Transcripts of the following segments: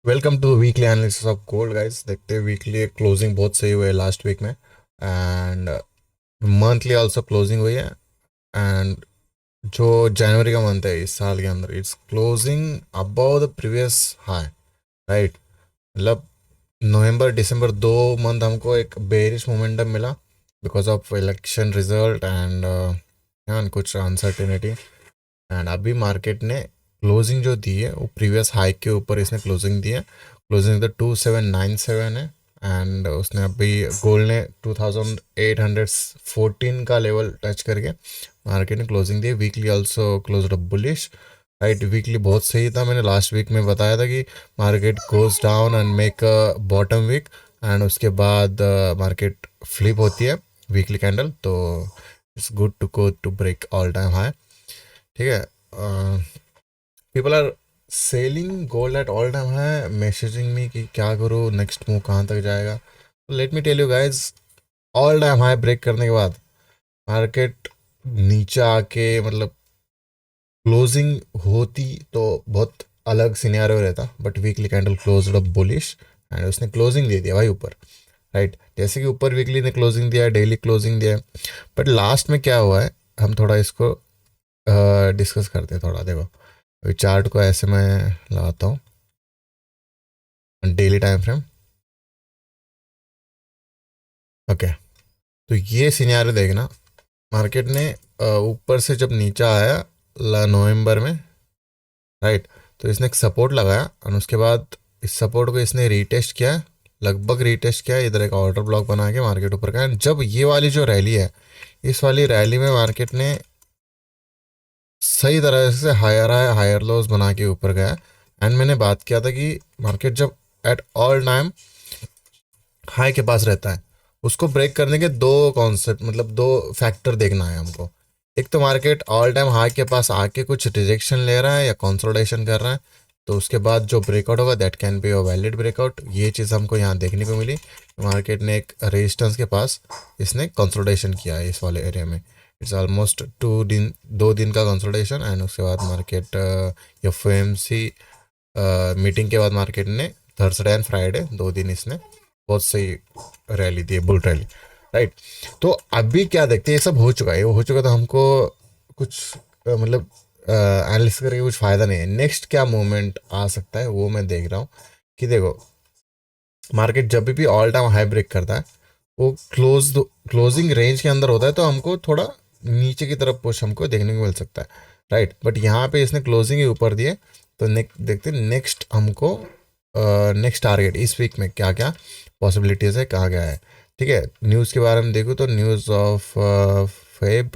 Welcome to weekly analysis of gold guys. देखते हैं weekly closing बहुत सही हुए लास्ट वीक में एंड मंथली आल्सो क्लोजिंग हुई है। एंड जो जनवरी का मंथ है इस साल के अंदर it's closing above the previous high, right. मतलब नवंबर दिसंबर 2 मंथ हमको एक बेरिश मोमेंटम मिला because of election result and कुछ अनसर्टेनिटी। एंड अभी मार्केट ने क्लोजिंग जो दी है वो प्रीवियस हाई के ऊपर इसने क्लोजिंग दी है। क्लोजिंग तो 2797 है। एंड उसने अभी गोल्ड ने 2814 का लेवल टच करके मार्केट ने क्लोजिंग दी है। Weekly also close bullish, right. Weekly बहुत सही था। मैंने लास्ट वीक में बताया था कि market goes down and make a bottom week and उसके बाद मार्केट फ्लिप होती है वीकली कैंडल। तो it's good to go to break all time high, ठीक है। People are selling gold at all time है, मैसेजिंग मी कि क्या करूँ, नेक्स्ट मूव कहाँ तक जाएगा। Let me tell you guys, all time high break करने के बाद मार्केट नीचे आके मतलब क्लोजिंग होती तो बहुत अलग सिनेरियो रहता, but weekly candle close up bullish and उसने क्लोजिंग दे दिया भाई ऊपर, राइट। जैसे कि ऊपर वीकली ने क्लोजिंग दिया है, डेली क्लोजिंग दिया है, बट लास्ट में क्या हुआ है हम थोड़ा इसको डिस्कस करते हैं थोड़ा। देखो अभी चार्ट को ऐसे मैं लगाता हूँ, डेली टाइम फ्रेम। ओके, तो ये सिनेरियो देखना। मार्केट ने ऊपर से जब नीचा आया नवंबर में, राइट, तो इसने एक सपोर्ट लगाया और उसके बाद इस सपोर्ट को इसने रीटेस्ट किया, लगभग रीटेस्ट किया, इधर एक ऑर्डर ब्लॉक बना के मार्केट ऊपर का। जब ये वाली जो रैली है, इस वाली रैली में मार्केट ने सही तरह से हायर लोज बना के ऊपर गया। एंड मैंने बात किया था कि मार्केट जब एट ऑल टाइम हाई के पास रहता है, उसको ब्रेक करने के दो कॉन्सेप्ट मतलब दो फैक्टर देखना है हमको। एक तो मार्केट ऑल टाइम हाई के पास आके कुछ रिजेक्शन ले रहा है या कंसोलिडेशन कर रहा है, तो उसके बाद जो ब्रेकआउट होगा that can be a valid breakout. ये चीज़ हमको यहाँ देखने को मिली। मार्केट ने एक रेजिस्टेंस के पास इसने कंसोलिडेशन किया है इस वाले एरिया में। इट्स ऑलमोस्ट 2 दिन का कंसोलिडेशन एंड उसके बाद मार्केट एफ मीटिंग के बाद मार्केट ने थर्सडे एंड फ्राइडे 2 दिन इसने बहुत सही रैली दी है, बुल रैली, राइट। तो अभी क्या देखते हैं, ये सब हो चुका है, वो हो चुका तो हमको कुछ मतलब एनालिसिस करके कुछ फ़ायदा नहीं है। नेक्स्ट क्या मूवमेंट आ सकता है वो मैं देख रहा हूँ कि देखो मार्केट जब भी ऑल टाइम हाई ब्रेक करता है वो क्लोजिंग रेंज के अंदर होता है, तो हमको थोड़ा नीचे की तरफ पुश हमको देखने को मिल सकता है, राइट। बट यहाँ पे इसने क्लोजिंग ही ऊपर दिए, तो देखते हैं नेक्स्ट हमको नेक्स्ट टारगेट इस वीक में क्या क्या पॉसिबिलिटीज़ है, कहाँ गया है, ठीक है। न्यूज़ के बारे में देखो तो news of Feb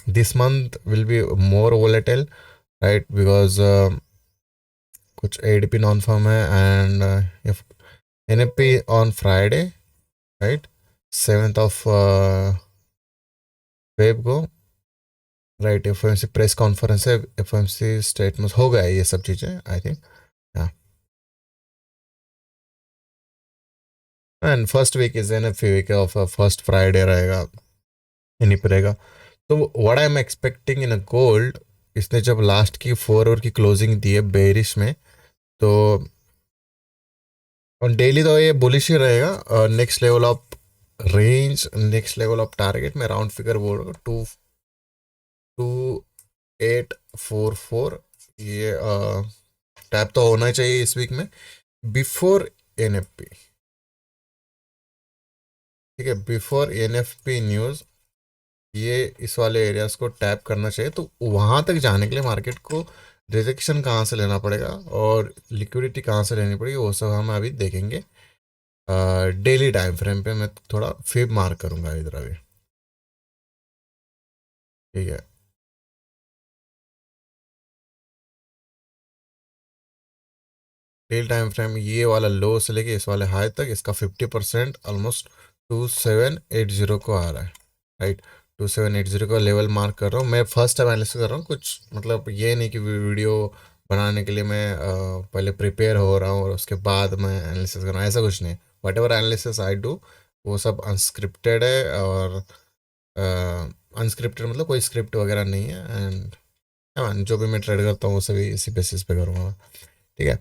this month will be more volatile, right, because कुछ एडीपी नॉन फॉर्म है and NFP on Friday, right, 7th of Feb को, राइट। एफओएमसी प्रेस कॉन्फ्रेंस है, एफओएमसी स्टेटमेंट हो गया है, ये सब चीज़ें आई थिंक। हाँ, and first week is N F week of first Friday रहेगा, इन्हीं पर रहेगा। तो what I am expecting in a gold, इसने जब लास्ट की 4 आवर की क्लोजिंग दी है बेरिश में, तो ऑन डेली तो ये बुलिश ही रहेगा। Next level of range, next level of target में राउंड फिगर बोल रहा हूँ, 2844, ये टैप तो होना चाहिए इस वीक में बिफोर एनएफपी, ठीक है। बिफोर एनएफपी न्यूज़ ये इस वाले एरियाज को टैप करना चाहिए। तो वहाँ तक जाने के लिए मार्केट को रिजेक्शन कहाँ से लेना पड़ेगा और लिक्विडिटी कहाँ से लेनी पड़ेगी वो सब हम अभी देखेंगे। डेली टाइम फ्रेम पे मैं थोड़ा फिब मार्क करूंगा इधर अभी, ठीक है। डेली टाइम फ्रेम ये वाला लो से लेके इस वाले हाई तक इसका 50% ऑलमोस्ट 2780 को आ रहा है, राइट। 2780 का लेवल मार्क कर रहा हूँ मैं। फर्स्ट टाइम एनालिसिस कर रहा हूँ, कुछ मतलब ये नहीं कि वीडियो बनाने के लिए मैं पहले प्रिपेयर हो रहा हूँ और उसके बाद मैं एनालिसिस कर रहा हूँ, ऐसा कुछ नहीं। What ever analysis I do वो सब अनस्क्रिप्टेड है, और अनस्क्रिप्टेड मतलब कोई स्क्रिप्ट वगैरह नहीं है। एंड जो भी मैं ट्रेड करता हूँ वो सभी इसी बेसिस पे करूँगा, ठीक है।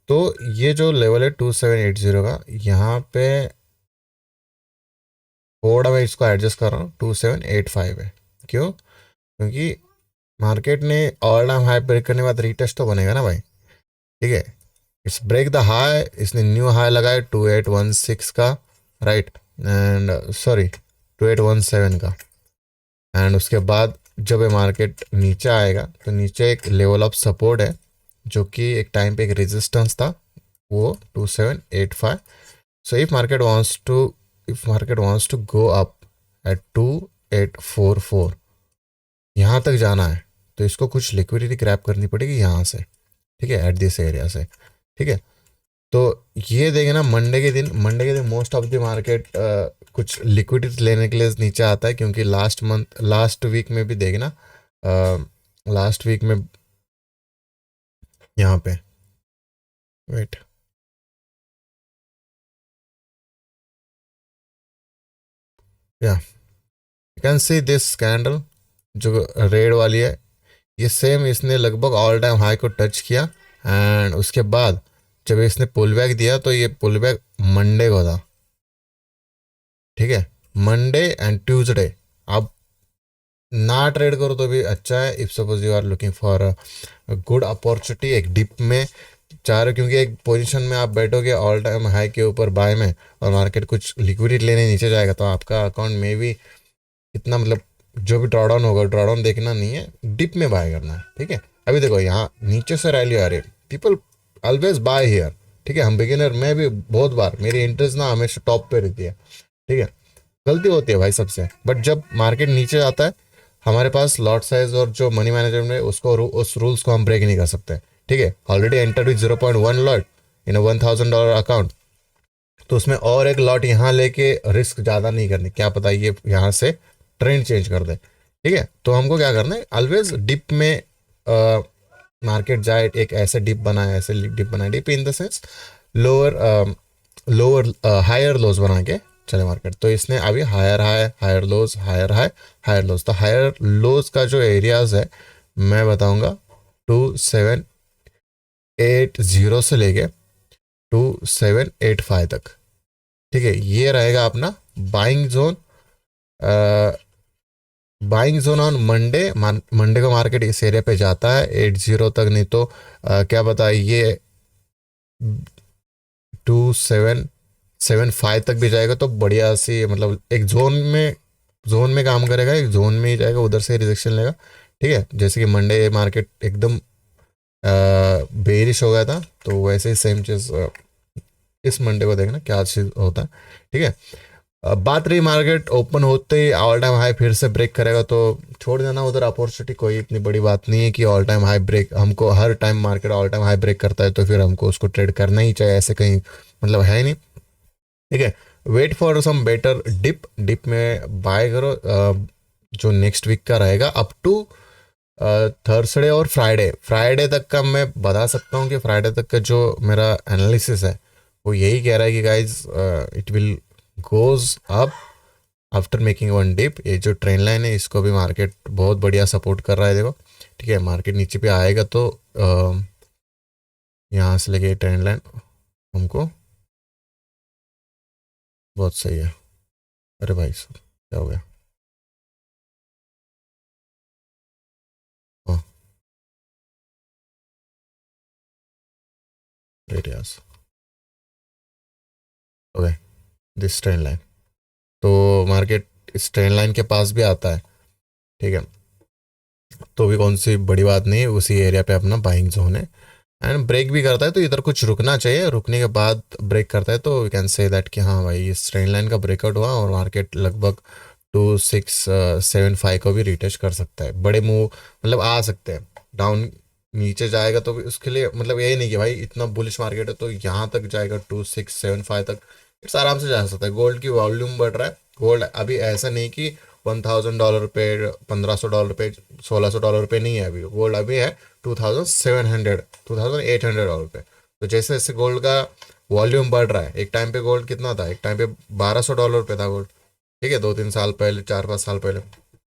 तो ये जो लेवल है 2780 का, यहाँ पे थोड़ा मैं इसको एडजस्ट कर रहा हूँ, 2785 है। क्यों? क्योंकि मार्केट ने ऑल टाइम हाई ब्रेक करने के बाद रीटेस्ट तो बनेगा ना भाई। ठीक है, इट्स ब्रेक द हाई, इसने न्यू हाई लगाया 2816 का, राइट, एंड सॉरी 2817 का। एंड उसके बाद जब ये मार्केट नीचे आएगा तो नीचे एक लेवल ऑफ सपोर्ट है जो कि एक टाइम पे एक रेजिस्टेंस था, वो 2785। So if market wants to go up at 2844, यहाँ तक जाना है तो इसको कुछ लिक्विडिटी ग्रैब करनी पड़ेगी यहाँ से। ठीक है, एट दिस एरिया से। ठीक है, तो ये देखें ना, मंडे के दिन मोस्ट ऑफ द मार्केट कुछ लिक्विडिटी लेने के लिए नीचे आता है, क्योंकि लास्ट वीक में भी देखना, लास्ट वीक में यहाँ पे, वेट, या you can see this candle जो रेड वाली है, ये सेम इसने लगभग ऑल टाइम हाई को टच किया। एंड उसके बाद जब इसने पुल बैक दिया तो ये पुल बैक मंडे को था। ठीक है, मंडे एंड ट्यूसडे आप ना ट्रेड करो तो भी अच्छा है, if suppose you are looking for a good opportunity एक डिप में चाह रहे हो, क्योंकि एक पोजीशन में आप बैठोगे ऑल टाइम हाई के ऊपर बाय में और मार्केट कुछ लिक्विडिटी लेने नीचे जाएगा तो आपका अकाउंट में भी इतना, मतलब जो भी ड्रॉडाउन होगा, ड्रॉडाउन देखना नहीं है, डिप में बाय करना है। ठीक है, अभी देखो यहाँ नीचे से रैली आ रही है, पीपल ऑलवेज बाय हियर। ठीक है, हम बिगिनर, मैं भी बहुत बार मेरी इंटरेस्ट ना हमेशा टॉप पे रहती है। ठीक है, गलती होती है भाई सबसे, बट जब मार्केट नीचे जाता है हमारे पास लॉट साइज और जो मनी मैनेजमेंट है उसको उस रूल्स को हम ब्रेक नहीं कर सकते। ठीक है, already enter with 0.1 lot in $1000 account, तो उसमें और एक लॉट यहाँ लेके रिस्क ज़्यादा नहीं करनी, क्या पता ये यहाँ से ट्रेंड चेंज कर दे। ठीक है, तो हमको क्या करना है, ऑलवेज डिप में मार्केट जाए, एक ऐसे डिप बनाए, ऐसे डिप बनाए, dip in the sense lower lower higher lows बना के चले मार्केट। तो इसने अभी higher high, higher lows, higher high, higher lows, तो हायर लोज का जो एरियाज है मैं बताऊंगा 2780 से लेके 2785 तक। ठीक है, ये रहेगा अपना buying zone. Buying zone on Monday, Monday को मार्केट इस एरिया पे जाता है 80 तक, नहीं तो क्या पता ये 2775 तक भी जाएगा तो बढ़िया सी, मतलब एक जोन में काम करेगा, एक जोन में ही जाएगा, उधर से रिजेक्शन लेगा। ठीक है, जैसे कि मंडे मार्केट एकदम बेरिश हो गया था, तो वैसे ही सेम चीज इस मंडे को देखना क्या चीज होता है। ठीक है, अब बात रही मार्केट ओपन होते ही ऑल टाइम हाई फिर से ब्रेक करेगा तो छोड़ देना उधर अपॉर्चुनिटी, कोई इतनी बड़ी बात नहीं है कि ऑल टाइम हाई ब्रेक, हमको हर time market all time high break करता है तो फिर हमको उसको ट्रेड करना ही चाहिए, ऐसे कहीं मतलब है ही नहीं। ठीक है, wait for some better dip, dip में बाय करो, जो नेक्स्ट वीक का रहेगा अप टू थर्सडे और फ्राइडे, फ्राइडे तक का मैं बता सकता हूँ कि फ्राइडे तक का जो मेरा एनालिसिस है वो यही कह रहा है कि guys it will goes up after making one dip. ये जो ट्रेन लाइन है इसको भी मार्केट बहुत बढ़िया सपोर्ट कर रहा है, देखो। ठीक है, मार्केट नीचे पे आएगा तो यहाँ से लेके ट्रेन लाइन हमको बहुत सही है। अरे भाई साहब क्या हो गया? हाँ, right yes, okay, this train line, तो मार्केट इस ट्रेन लाइन के पास भी आता है। ठीक है, तो भी कौन सी बड़ी बात नहीं, उसी एरिया पे अपना बाइंग जोन है। एंड ब्रेक भी करता है तो इधर कुछ रुकना चाहिए, रुकने के बाद ब्रेक करता है तो वी कैन से दैट कि हाँ भाई इस ट्रेन लाइन का ब्रेकआउट हुआ और मार्केट लगभग 2675 को भी रिटच कर सकता है, बड़े मूव मतलब आ सकते हैं। डाउन नीचे जाएगा तो भी उसके लिए मतलब यही नहीं कि भाई इतना बुलिश मार्केट है तो यहाँ तक जाएगा 2675 तक, इट्स आराम से जा सकता है। गोल्ड की वॉल्यूम बढ़ रहा है, गोल्ड अभी ऐसा नहीं कि $1000 पे, $1500 पे, $1600 पे नहीं है, अभी गोल्ड अभी है 2700, $2800 पे। तो जैसे जैसे गोल्ड का वॉल्यूम बढ़ रहा है, एक टाइम पे गोल्ड कितना था, एक टाइम पे $1200 पे था गोल्ड। ठीक है, 2-3 साल पहले, 4-5 साल पहले,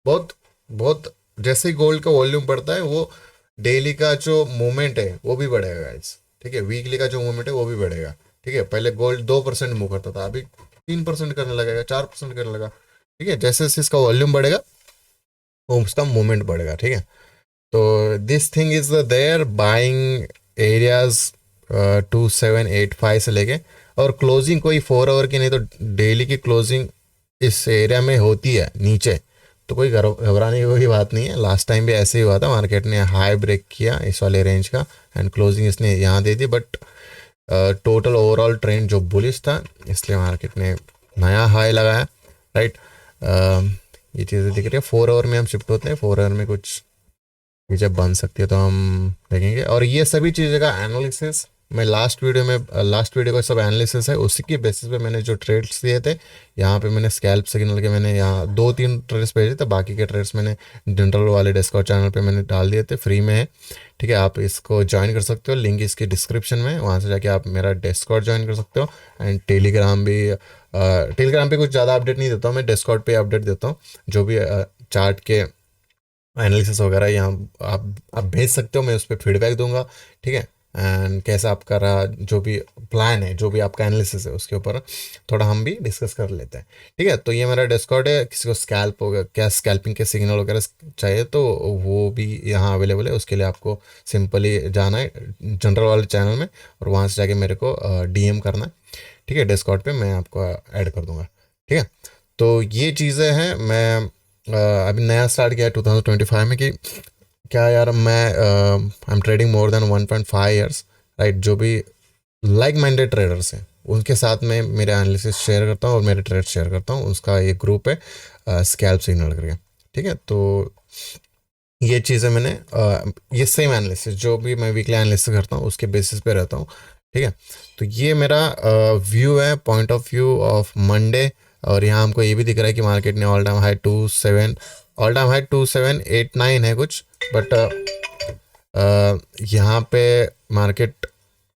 बहुत बहुत जैसे ही गोल्ड का वॉल्यूम बढ़ता है वो डेली का जो मूवमेंट है वो भी बढ़ेगा गाइस। ठीक है, वीकली का जो मूवमेंट है वो भी बढ़ेगा। ठीक है, पहले गोल्ड 2% मूव करता था, अभी 3% करने लगेगा, 4% करने लगा। ठीक है, जैसे जैसे इसका वॉल्यूम बढ़ेगा वो उसका मूवमेंट बढ़ेगा। ठीक है, तो this thing is there buying areas 2785 से लेके, और क्लोजिंग कोई 4 आवर की नहीं, तो डेली की क्लोजिंग इस एरिया में होती है नीचे। तो कोई घबराने की कोई बात नहीं है, लास्ट टाइम भी ऐसे ही हुआ था, मार्केट ने हाई ब्रेक किया इस वाले रेंज का एंड क्लोजिंग इसने यहाँ दे दी, बट टोटल ओवरऑल ट्रेंड जो बुलिश था, इसलिए मार्केट ने नया हाई लगाया। राइट, ये चीज़ें दिख रही है। 4 आवर में हम शिफ्ट होते हैं, 4 आवर में कुछ ये जब बन सकती है तो हम देखेंगे। और ये सभी चीज़ें का एनालिसिस मैं लास्ट वीडियो का सब एनालिसिस है, उसी के बेसिस पे मैंने जो ट्रेड्स दिए थे, यहाँ पे मैंने स्कैल्प सिग्नल के मैंने यहाँ 2-3 ट्रेड्स भेजे थे, बाकी के ट्रेड्स मैंने जनरल वाले डिस्कॉर्ड चैनल पे मैंने डाल दिए थे, फ्री में है। ठीक है, आप इसको ज्वाइन कर सकते हो, लिंक इसकी डिस्क्रिप्शन में, वहाँ से जाके आप मेरा डिस्कॉर्ड ज्वाइन कर सकते हो। एंड टेलीग्राम पे कुछ ज़्यादा अपडेट नहीं देता हूँ मैं, डिस्कॉर्ड पे अपडेट देता हूँ, जो भी चार्ट के एनालिसिस वगैरह यहाँ आप भेज सकते हो, मैं उस पर फीडबैक दूंगा। ठीक है, एंड कैसा आपका रहा, जो भी प्लान है, जो भी आपका एनालिसिस है, उसके ऊपर थोड़ा हम भी डिस्कस कर लेते हैं। ठीक है, तो ये मेरा डिस्कॉर्ड है, किसी को स्कैल्प होगा क्या, स्कैल्पिंग के सिग्नल वगैरह चाहिए तो वो भी यहाँ अवेलेबल है। उसके लिए आपको सिंपली जाना है जनरल वाले चैनल में, और वहाँ से जाके मेरे को डीएम करना है। ठीक है, डिस्कॉर्ड पे मैं आपको ऐड कर दूंगा। ठीक है, तो ये चीज़ें हैं। मैं अभी नया स्टार्ट किया है 2025 में कि क्या यार, मैं I am trading more than 1.5 years. Right, जो भी लाइक माइंडेड ट्रेडर्स हैं उनके साथ में मेरे एनालिसिस शेयर करता हूँ और मेरे ट्रेड शेयर करता हूँ, उसका एक ग्रुप है स्कैल्प सिग्नल करके। ठीक है, तो ये चीज़ें मैंने ये सेम एनालिसिस जो भी मैं वीकली एनालिसिस करता हूँ उसके बेसिस पे रहता हूँ। ठीक है, तो ये मेरा व्यू है, point of view of Monday. और यहाँ हमको ये भी दिख रहा है कि मार्केट ने ऑल टाइम हाई 2789 है कुछ, बट यहाँ पे मार्केट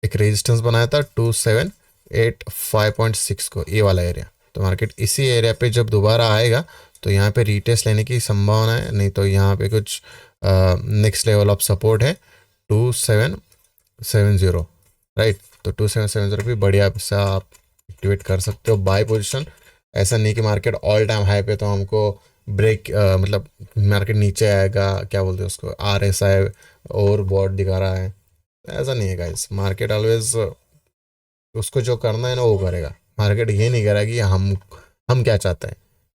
एक रेजिस्टेंस बनाया था 2785.6 को, ये वाला एरिया। तो मार्केट इसी एरिया पे जब दोबारा आएगा तो यहाँ पे रीटेस्ट लेने की संभावना है, नहीं तो यहाँ पे कुछ नेक्स्ट लेवल ऑफ सपोर्ट है 2770। राइट, तो 2770 भी बढ़िया सा आप एक्टिवेट कर सकते हो बाय पोजीशन। ऐसा नहीं कि मार्केट ऑल टाइम हाई पे तो हमको ब्रेक मतलब मार्केट नीचे आएगा, क्या बोलते हैं उसको, RSI और बॉट दिखा रहा है, ऐसा नहीं है गाइस। मार्केट ऑलवेज उसको जो करना है ना वो करेगा। मार्केट ये नहीं करेगा कि हम क्या चाहते हैं।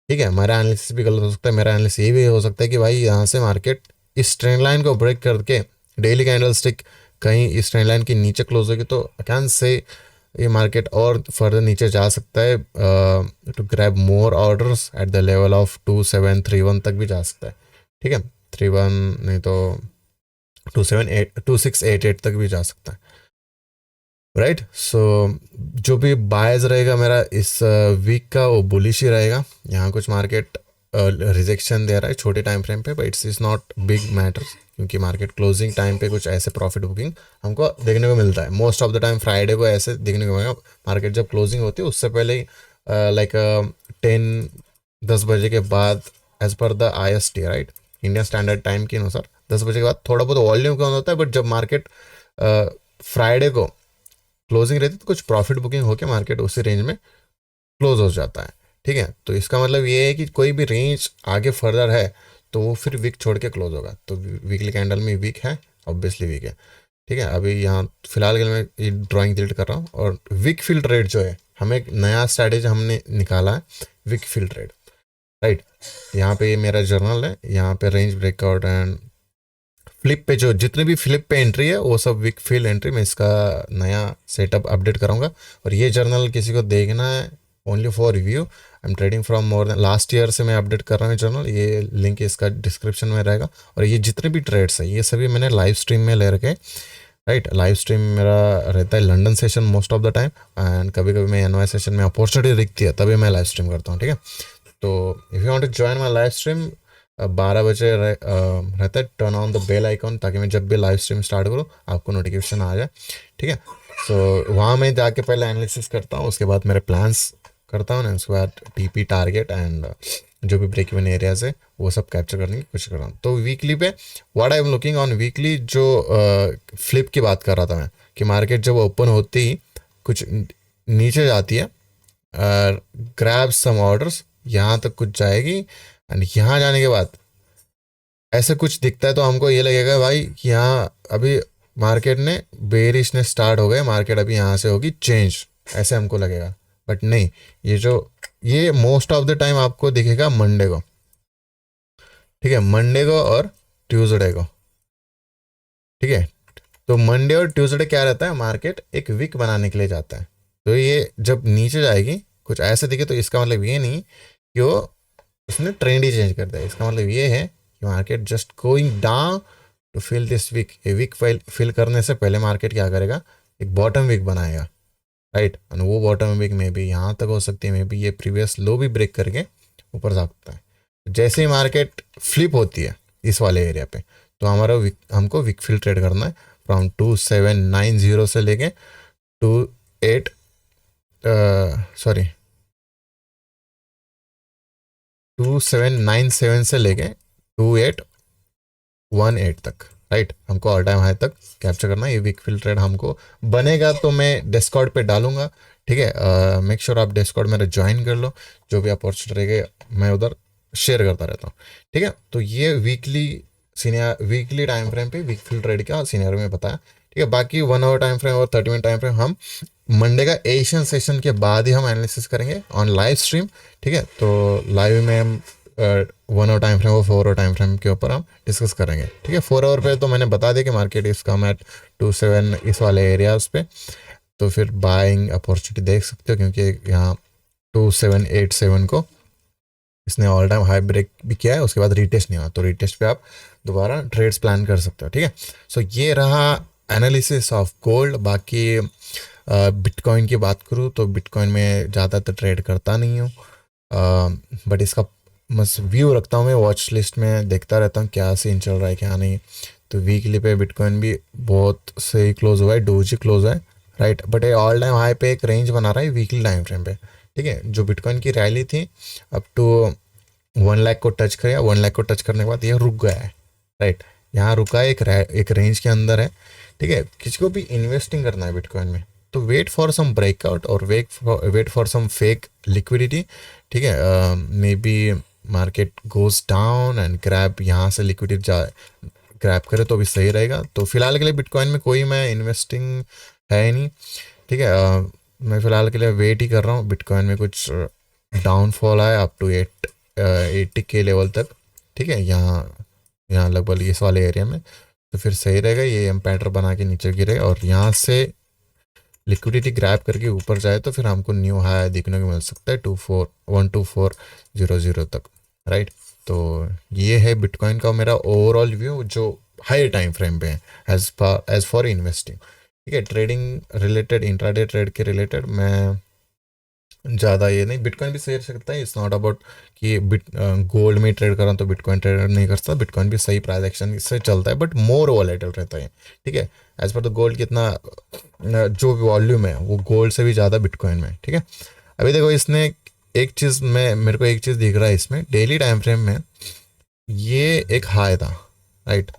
ठीक है, हमारा एनालिसिस भी गलत हो सकता है, मेरा एनालिसिस ये भी हो सकता है कि भाई यहाँ से मार्केट इस ट्रेंड लाइन को ब्रेक करके डेली कैंडल स्टिक कहीं इस ट्रेंड लाइन के नीचे क्लोज होगी तो कैन से ये मार्केट और फर्दर नीचे जा सकता है, to grab more orders at the level of 2731 तक भी जा सकता है। ठीक है, 31 नहीं तो 2688 तक भी जा सकता है। राइट, सो जो भी बायज रहेगा मेरा इस वीक का वो बुलिश ही रहेगा। यहाँ कुछ मार्केट रिजेक्शन दे रहा है छोटे टाइम फ्रेम पे, but it's is not big matter, क्योंकि मार्केट क्लोजिंग टाइम पे कुछ ऐसे प्रॉफिट बुकिंग हमको देखने को मिलता है most of the time. Friday को ऐसे देखने को मिलेगा, मार्केट जब क्लोजिंग होती है उससे पहले ही लाइक 10 बजे के बाद, as per the IST, right, Indian standard time के अनुसार 10 बजे के बाद थोड़ा बहुत वॉल्यूम कम होता है, बट जब मार्केट फ्राइडे को क्लोजिंग रहती है तो कुछ प्रॉफिट बुकिंग होकर मार्केट उसी रेंज में क्लोज हो जाता है। ठीक है, तो इसका मतलब ये है कि कोई भी रेंज आगे फर्दर है तो वो फिर वीक छोड़ के क्लोज होगा। तो वीकली कैंडल में वीक है, ऑब्वियसली वीक है। ठीक है, अभी यहाँ फिलहाल के लिए मैं ये ड्राइंग डिलीट कर रहा हूँ। और वीक फील्ड ट्रेड जो है, हमें एक नया स्ट्रैटेजी हमने निकाला है, वीक फील्ड ट्रेड। राइट, यहाँ पे ये मेरा जर्नल है, यहाँ पे रेंज ब्रेकआउट एंड फ्लिप पे जो जितने भी फ्लिप पे एंट्री है वो सब वीक फील्ड एंट्री, मैं इसका नया सेटअप अपडेट करूँगा। और ये जर्नल किसी को देखना है only for review, I am trading from more than last year से मैं अपडेट कर रहा हूँ जर्नल, ये लिंक इसका डिस्क्रिप्शन में रहेगा। और ये जितने भी ट्रेड्स है ये सभी मैंने लाइव स्ट्रीम में ले रखे। राइट, लाइव स्ट्रीम मेरा रहता है London session most of the time, and कभी कभी मैं NY सेशन में अपॉर्चुनिटी दिखती है तभी मैं लाइव स्ट्रीम करता हूँ। ठीक है, तो if you want to join my live stream 12 बजे रहता है, turn on the bell icon, ताकि मैं जब भी लाइव स्ट्रीम स्टार्ट करूँ आपको नोटिफिकेशन आ जाए। ठीक है, सो वहाँ मैं जाके पहले एनालिसिस करता हूँ, उसके बाद मेरे प्लान्स करता हूँ ना, उसके बाद टीपी टारगेट एंड जो भी ब्रेक इवन एरियाज है वो सब कैप्चर करने की कोशिश कर रहा हूँ। तो वीकली पे what I am looking on weekly, जो फ्लिप की बात कर रहा था मैं, कि मार्केट जब ओपन होती ही कुछ नीचे जाती है, ग्रैब सम ऑर्डर्स, यहाँ तक कुछ जाएगी, एंड यहाँ जाने के बाद ऐसे कुछ दिखता है तो हमको ये लगेगा भाई कि यहाँ अभी मार्केट ने बेरिश ने स्टार्ट हो गए, मार्केट अभी यहाँ से होगी चेंज, ऐसे हमको लगेगा। बट नहीं, ये जो ये मोस्ट ऑफ द टाइम आपको दिखेगा मंडे को, ठीक है, मंडे को और ट्यूसडे को, ठीक है। तो मंडे और ट्यूसडे क्या रहता है, मार्केट एक वीक बनाने के लिए जाता है। तो ये जब नीचे जाएगी कुछ ऐसे दिखे तो इसका मतलब ये नहीं कि वो उसने ट्रेंड ही चेंज कर दिया, इसका मतलब ये है कि market just going down to fill this week. ये वीक फिल करने से पहले मार्केट क्या करेगा, एक बॉटम वीक बनाएगा, राइट। और वो बॉटम वीक में भी यहाँ तक हो सकती है, मे बी ये प्रीवियस लो भी ब्रेक करके ऊपर जा सकता है। जैसे ही मार्केट फ्लिप होती है इस वाले एरिया पे, तो हमारा हमको वीक फिल ट्रेड करना है फ्रॉम 2790 से लेके 28 सॉरी 2797 से लेके 2818 तक, राइट। हमको ऑल टाइम हाई तक कैप्चर करना है। ये वीक फिल ट्रेड हमको बनेगा तो मैं डिस्कॉर्ड पे डालूंगा, ठीक है। मेक श्योर आप डिस्कॉर्ड मेरा ज्वाइन कर लो, जो भी अपॉर्चुनिटी रहेगी मैं उधर शेयर करता रहता हूँ, ठीक है। तो ये वीकली टाइम फ्रेम पे वीक फिल ट्रेड का सीनियर में बताया, ठीक है। बाकी 1 आवर टाइम फ्रेम और 30 मिनट टाइम फ्रेम हम मंडे का एशियन सेशन के बाद ही हम एनालिसिस करेंगे ऑन लाइव स्ट्रीम, ठीक है। तो लाइव में हम 1 आवर टाइम फ्रेम और 4 आवर टाइम फ्रेम के ऊपर हम डिस्कस करेंगे, ठीक है। 4 आवर पे तो मैंने बता दिया कि मार्केट इज कम एट 27 इस वाले एरियाज पे, तो फिर बाइंग अपॉर्चुनिटी देख सकते हो, क्योंकि यहाँ 2787 को इसने ऑल टाइम हाई ब्रेक भी किया है, उसके बाद रीटेस्ट नहीं हुआ, तो रीटेस्ट पे आप दोबारा ट्रेड्स प्लान कर सकते हो, ठीक है। सो ये रहा एनालिसिस ऑफ गोल्ड। बाकी बिटकॉइन की बात करूँ तो बिटकॉइन में ज़्यादातर ट्रेड करता नहीं हूँ, बट इसका बस व्यू रखता हूँ मैं, वॉच लिस्ट में देखता रहता हूँ क्या सीन चल रहा है क्या नहीं। तो वीकली पे बिटकॉइन भी बहुत सही क्लोज हुआ है, डोजी क्लोज है, राइट। बट ये ऑल टाइम हाई पे एक रेंज बना रहा है वीकली टाइम फ्रेम पे, ठीक है। जो बिटकॉइन की रैली थी अप टू 1 लाख को टच किया, 1 लाख को टच करने के बाद ये रुक गया है, राइट। यहाँ रुका है, एक रेंज के अंदर है, ठीक है। किसी को भी इन्वेस्टिंग करना है बिटकॉइन में तो वेट फॉर सम ब्रेकआउट और wait for some fake liquidity, ठीक है। Maybe market goes down and grab यहाँ से लिक्विडिटी ग्रैब करे तो भी सही रहेगा। तो फिलहाल के लिए बिटकॉइन में कोई मैं इन्वेस्टिंग है ही नहीं, ठीक है। मैं फिलहाल के लिए वेट ही कर रहा हूँ। बिटकॉइन में कुछ डाउनफॉल आया अप टू 80 के लेवल तक, ठीक है, यहाँ यहाँ लगभग इस वाले एरिया में, तो फिर सही रहेगा। ये एम पैटर्न बना के नीचे गिरे और यहाँ से लिक्विडिटी ग्रैब करके ऊपर जाए तो फिर हमको न्यू हाई देखने को मिल सकता है 12400 तक, राइट। तो ये है बिटकॉइन का मेरा ओवरऑल व्यू जो हाई टाइम फ्रेम पे है एज फॉर इन्वेस्टिंग, ठीक है। ट्रेडिंग रिलेटेड, इंट्राडे ट्रेड के रिलेटेड मैं ज़्यादा ये नहीं, बिटकॉइन भी सही सकता है। इट्स नॉट अबाउट कि गोल्ड में ट्रेड कर रहा हूँ तो बिटकॉइन ट्रेड नहीं कर सकता, बिटकॉइन भी सही प्राइस एक्शन से चलता है, बट मोर वॉलेटाइल रहता है, ठीक है। एज पर द गोल्ड कितना जो वॉल्यूम है वो गोल्ड से भी ज़्यादा बिटकॉइन में, ठीक है। अभी देखो इसने एक चीज़ में मेरे को एक चीज़ दिख रहा है इसमें, डेली टाइम फ्रेम में ये एक हाई था, right.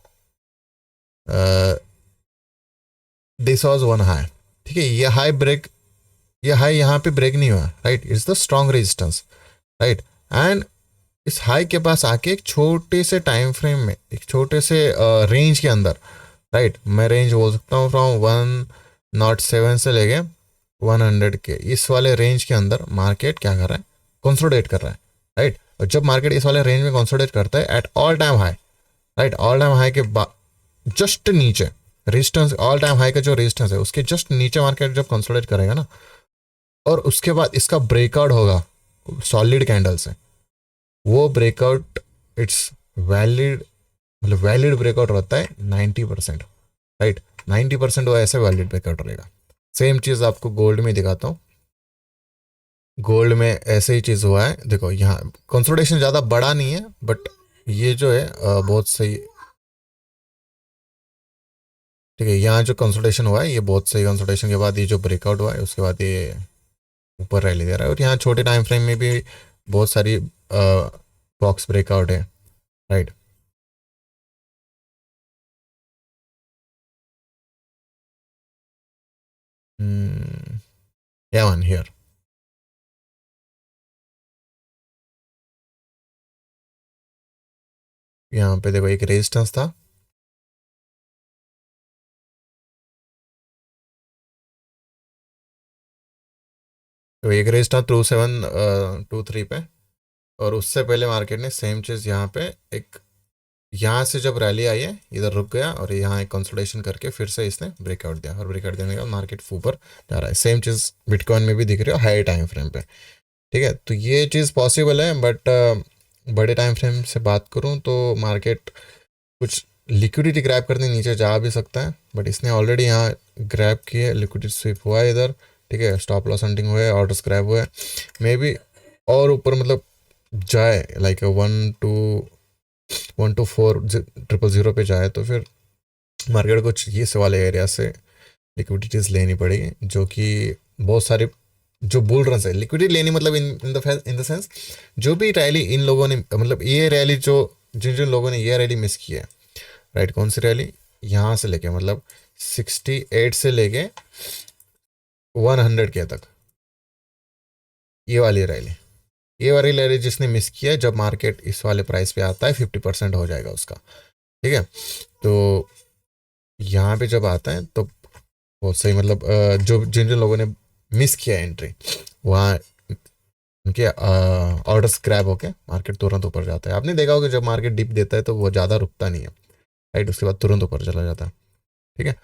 This was one high, ठीक है। ये हाई यहाँ पे ब्रेक नहीं हुआ, right. It's the strong resistance, right. And इस हाई के पास आके एक छोटे से टाइम फ्रेम में, एक छोटे से रेंज के अंदर, राइट, मैं रेंज बोल सकता हूँ फ्रॉम 107 से लेके 100 के, इस वाले रेंज के अंदर मार्केट क्या कर रहा है, कंसोलिडेट कर रहा है, राइट। और जब मार्केट इस वाले रेंज में कंसोलिडेट करता है eight all time high, right, all time high के जस्ट नीचे रेजिस्टेंस, ऑल टाइम हाई का जो रेजिस्टेंस है उसके जस्ट नीचे मार्केट जब कंसोलिडेट करेगा ना, और उसके बाद इसका ब्रेकआउट होगा सॉलिड कैंडल से, वो ब्रेकआउट इट्स वैलिड, मतलब वैलिड ब्रेकआउट रहता है 90%, राइट। 90% वो ऐसे वैलिड ब्रेकआउट रहेगा। सेम चीज़ आपको गोल्ड में दिखाता हूँ। गोल्ड में ऐसे ही चीज़ हुआ है, देखो यहाँ कंसोलिडेशन ज़्यादा बड़ा नहीं है, बट ये जो है बहुत सही, ठीक है। यहाँ जो कंसोलिडेशन हुआ है ये बहुत सही, कंसोलिडेशन के बाद ये जो ब्रेकआउट हुआ है उसके बाद ये ऊपर रैली दे रहा है, और यहाँ छोटे टाइम फ्रेम में भी बहुत सारी बॉक्स ब्रेकआउट है, राइट। या वन हियर, यहाँ पे देखो एक रेजिस्टेंस था, तो एक रेजिस्टेंस 2723 पे, और उससे पहले मार्केट ने सेम चीज़ यहाँ पे एक, यहाँ से जब रैली आई है इधर रुक गया, और यहाँ एक कंसोलिडेशन करके फिर से इसने ब्रेकआउट दिया, और ब्रेकआउट देने के बाद मार्केट ऊपर जा रहा है। सेम चीज़ बिटकॉइन में भी दिख रही है हाई टाइम फ्रेम पे, ठीक है। तो ये चीज़ पॉसिबल है, बट बड़े टाइम फ्रेम से बात करूँ तो मार्केट कुछ लिक्विडिटी ग्रैब करने नीचे जा भी सकता है, बट इसने ऑलरेडी यहाँ ग्रैब किए, लिक्विडिटी स्विप हुआ है इधर, ठीक है, स्टॉप लॉस हंटिंग हुआ है, ऑर्डर्स ग्रैब हुआ है, मे बी और ऊपर मतलब जाए, लाइक 1 to 4 000 पे जाए, तो फिर मार्केट कुछ ये वाले एरिया से लिक्विडिटीज लेनी पड़ेगी, जो कि बहुत सारे जो बुल रन है, लिक्विडिटी लेनी मतलब इन द सेंस, जो भी रैली इन लोगों ने, मतलब ये रैली जो जिन जिन लोगों ने ये रैली मिस की है, राइट, कौन सी रैली, यहाँ से लेके मतलब 68 से लेके 100 के तक, ये वाली रैली, ये वाली रैली जिसने मिस किया है, जब मार्केट इस वाले प्राइस पे आता है 50% हो जाएगा उसका, ठीक है। तो यहाँ पे जब आता है तो बहुत सही, मतलब जो जिन जिन लोगों ने मिस किया एंट्री, वहाँ उनके ऑर्डर्स क्रैब होके मार्केट तुरंत ऊपर जाता है। आपने देखा होगा जब मार्केट डिप देता है तो वो ज़्यादा रुकता नहीं है, राइट, उसके बाद तुरंत ऊपर चला जाता है, ठीक है।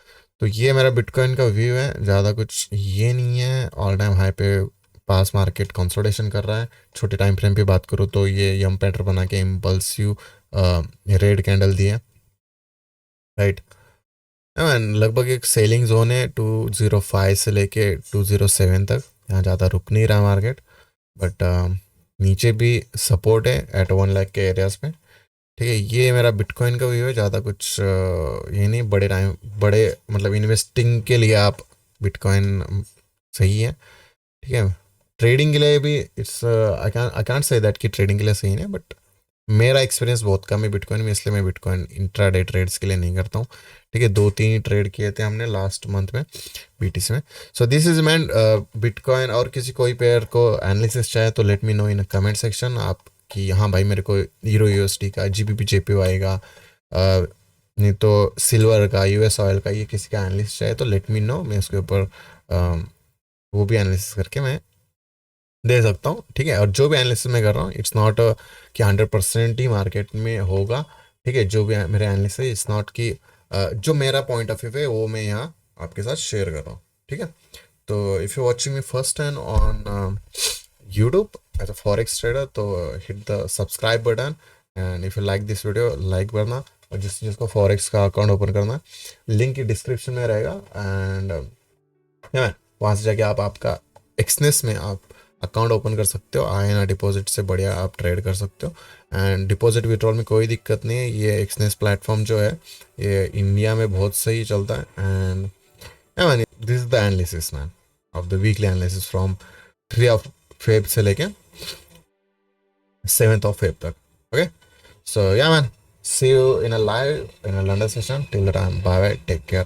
तो ये मेरा बिटकॉइन का व्यू है, ज़्यादा कुछ ये नहीं है। ऑल टाइम हाई पे पास मार्केट कंसोलिडेशन कर रहा है। छोटे टाइम फ्रेम पे बात करूँ तो ये यम पैटर्न बना के इम्पल्सिव रेड कैंडल दिए, राइट। लगभग एक सेलिंग जोन है 205 से लेके 207 तक, यहाँ ज़्यादा रुक नहीं रहा मार्केट, बट नीचे भी सपोर्ट है एट 1 लाख के एरियाज पे, ठीक है। ये मेरा बिटकॉइन का व्यू है, ज़्यादा कुछ ये नहीं, बड़े टाइम बड़े मतलब इन्वेस्टिंग के लिए आप बिटकॉइन सही है, ठीक है। ट्रेडिंग के लिए भी it's, I can't say that कि ट्रेडिंग के लिए सही है, बट मेरा एक्सपीरियंस बहुत कम है बिटकॉइन में, इसलिए मैं बिटकॉइन इंट्राडे ट्रेड्स के लिए नहीं करता हूँ, ठीक है। 2-3 ही ट्रेड किए थे हमने लास्ट मंथ में बीटीसी में। So this is man bitcoin. और किसी कोई पेयर को एनालिसिस चाहे तो let me know in comment section आप, कि हाँ भाई मेरे को हीरो यूएसडी का जीबीपी जेपीओ आएगा, नहीं तो सिल्वर का, यूएस ऑयल का, ये किसी का एनालिसिस चाहे तो लेट मी नो, मैं उसके ऊपर वो भी एनालिसिस करके मैं दे सकता हूँ, ठीक है। और जो भी एनालिसिस मैं कर रहा हूँ इट्स नॉट कि 100% ही मार्केट में होगा, ठीक है। जो भी मेरा एनालिसिस है इट्स नॉट कि जो मेरा पॉइंट ऑफ व्यू है वो मैं यहाँ आपके साथ शेयर कर रहा हूँ, ठीक है। तो if you watching me first time on YouTube as a forex trader, तो hit the subscribe button, and if you like this video like करना, और जिसको फॉरेक्स का अकाउंट ओपन करना है लिंक डिस्क्रिप्शन में रहेगा, एंड वहाँ से जाके आप आपका एक्सनेस में आप अकाउंट ओपन कर सकते हो, आए ना डिपॉजिट से बढ़िया आप ट्रेड कर सकते हो, एंड डिपॉजिट विड्रॉल में कोई दिक्कत नहीं है। ये एक्सनेस प्लेटफॉर्म जो है ये इंडिया में बहुत सही चलता है, and man this is the analysis man of the weekly analysis from 3 of Feb से लेके 7th ऑफ फेब तक, okay. So yeah man, see you in a live in a London session, till the time bye bye, take care.